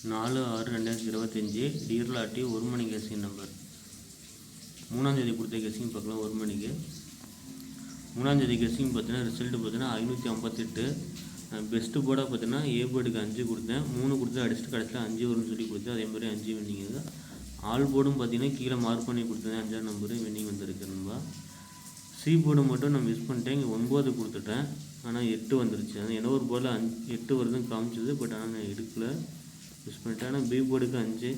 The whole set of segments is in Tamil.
4/6/2025 டியர் லாட்டி 1 மணி கேசிங் நம்பர். 3ஆம் தேதி கொடுத்த கேசிங் பார்க்கலாம். 1 மணிக்கு 3ஆம் தேதி கேசிங் பார்த்தீங்கன்னா ரிசல்ட்டு பார்த்தீங்கன்னா 558. பெஸ்ட்டு போர்டாக பார்த்தீங்கன்னா ஏ போர்டுக்கு 5 கொடுத்தேன். 3 கொடுத்து அடிச்சுட்டு கடைசியில் 5 வரும்னு சொல்லி கொடுத்தேன். அதே மாதிரி 5 வின்னிங்க. ஆல் போர்டும் பார்த்தீங்கன்னா கீழே மார்க் பண்ணி கொடுத்தேன். 5ஆம் நம்பரு வின்னிங் வந்திருக்கு நண்பா. சி போர்டு மட்டும் நான் மிஸ் பண்ணிட்டேன். இங்கே 9 கொடுத்துட்டேன், ஆனால் 8 வந்துருச்சு. ஆனால் என்ன ஒரு போர்டில் 8 வருதுன்னு காமிச்சிது, பட் ஆனால் நான் எடுக்கல, மிஸ் பண்ணிட்டேன். ஆனால் பி போர்டுக்கு 5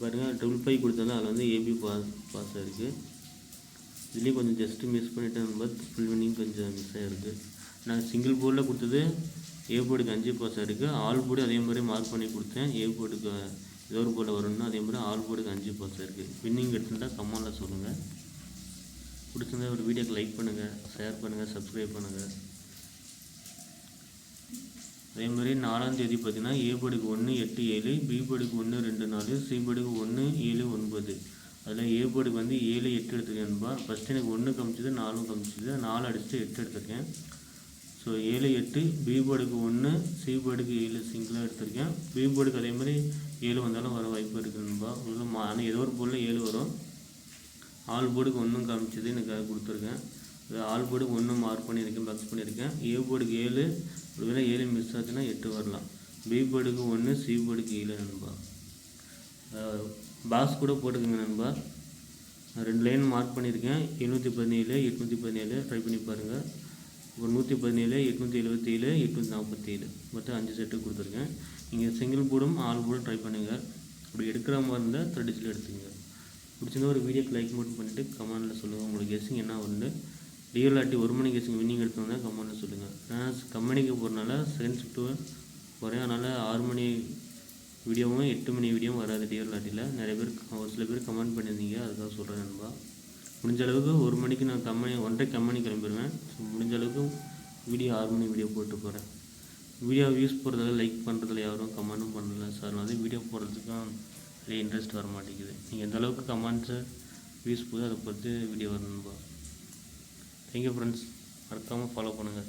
பாருங்கள். 555 கொடுத்தாலும் அதில் வந்து ஏபி பாஸ் ஆகிருக்கு. இதுலேயும் கொஞ்சம் ஜஸ்ட்டு மிஸ் பண்ணிட்டேன் நண்பா. ஃபுல் வின்னிங் கொஞ்சம் மிஸ் ஆகிருக்கு. நான் சிங்கிள் போர்டில் கொடுத்தது ஏ போர்டுக்கு 5 பாஸ் ஆகிருக்கு. ஆல் போர்டு அதே மாதிரி மார்க் பண்ணி கொடுத்தேன். ஏ போர்டுக்கு ஏதோ ஒரு போர்டில் வரணும்னா அதே மாதிரி ஆல் போர்டுக்கு 5 பாஸ் ஆகிருக்கு. வின்னிங் எடுத்துட்டால் கமெண்டில் சொல்லுங்கள். பிடிச்சிருந்தா ஒரு வீடியோக்கு லைக் பண்ணுங்கள், ஷேர் பண்ணுங்கள், சப்ஸ்கிரைப் பண்ணுங்கள். அதே மாதிரி 4ஆம் தேதி பார்த்தீங்கன்னா ஏ போர்டுக்கு 1 8 7, பி போர்டுக்கு 1 2 4, சி போர்டுக்கு 1 7 9. அதில் ஏ போர்டுக்கு வந்து 7 8 எடுத்துருக்கேன்பா. ஃபஸ்ட்டு எனக்கு 1 காமிச்சிது, 4 காமிச்சிது. 4 அடிச்சுட்டு 8 எடுத்திருக்கேன். ஸோ 7 8, பி போர்டுக்கு 1, சி போர்டுக்கு 7 சிங்கிளாக எடுத்திருக்கேன். பி போர்டுக்கு அதே மாதிரி 7 வந்தாலும் வர வாய்ப்பு இருக்குதுன்பா. உங்களுக்கு ஆனால் ஏதோ ஒரு போர்டில் 7 வரும். ஆல் போர்டுக்கு 1 காமிச்சது எனக்கு கொடுத்துருக்கேன். ஆல் போர்டுக்கு 1 மார்க் பண்ணியிருக்கேன், பாக்ஸ் பண்ணியிருக்கேன். ஏ போர்டுக்கு 7, ஒருவேளை 7 மிஸ் ஆச்சுன்னா 8 வரலாம். பி போர்டுக்கு 1, சி போர்டுக்கு 7 நண்பா. பாக்ஸ் கூட போட்டுக்கோங்க நண்பா. 2 லைன் மார்க் பண்ணியிருக்கேன். 717 817 ட்ரை பண்ணி பாருங்கள். ஒரு 117 877 847 மொத்தம் 5 செட்டு கொடுத்துருக்கேன். நீங்கள் சிங்கிள் போர்டும் ஆல் போர்டும் ட்ரை பண்ணுங்கள். அப்படி எடுக்கிற மாதிரி இருந்தால் த்ரெடிச்சில் எடுத்துங்க. பிடிச்சிருந்தா ஒரு வீடியோக்கு லைக் மட்டும் பண்ணிவிட்டு கமெண்டில் சொல்லுங்கள் உங்களுக்கு கெஸ்ஸிங் என்ன ஒன்று. டியர் லாட்டி 1 மணி கெஸ்ஸிங் வின்னிங் எடுத்தோம்னா கமெண்டில் சொல்லுங்கள். நான் கம்பெனிக்கு போகிறனால செகண்ட் ஷிஃப்ட்டு போகிறேன். அதனால் 6 மணி வீடியோவும் 8 மணி வீடியோவும் வராது டியர் லாட்டியில். நிறைய பேர் ஒரு சில பேர் கமெண்ட் பண்ணியிருந்தீங்க, அதுக்காக சொல்கிறேன் நண்பா. முடிஞ்ச அளவுக்கு 1 மணிக்கு நான் 1:30 கம்பெனி கிளம்பிடுவேன். ஸோ முடிஞ்ச அளவுக்கு வீடியோ 6 மணி வீடியோ போட்டு போகிறேன். வீடியோ வியூஸ் போடுறதில்ல, லைக் பண்ணுறதில்ல, யாரும் கமெண்ட்டும் பண்ணல சார். நான் வீடியோ போடுறதுக்கும் நிறைய இன்ட்ரெஸ்ட் வர மாட்டேங்குது. நீங்கள் எந்த அளவுக்கு கமெண்ட்ஸு வியூஸ் போகுது அதை பொறுத்து வீடியோ வரணும்பா. Thank you friends. மறக்காமல் ஃபாலோ பண்ணுங்கள்.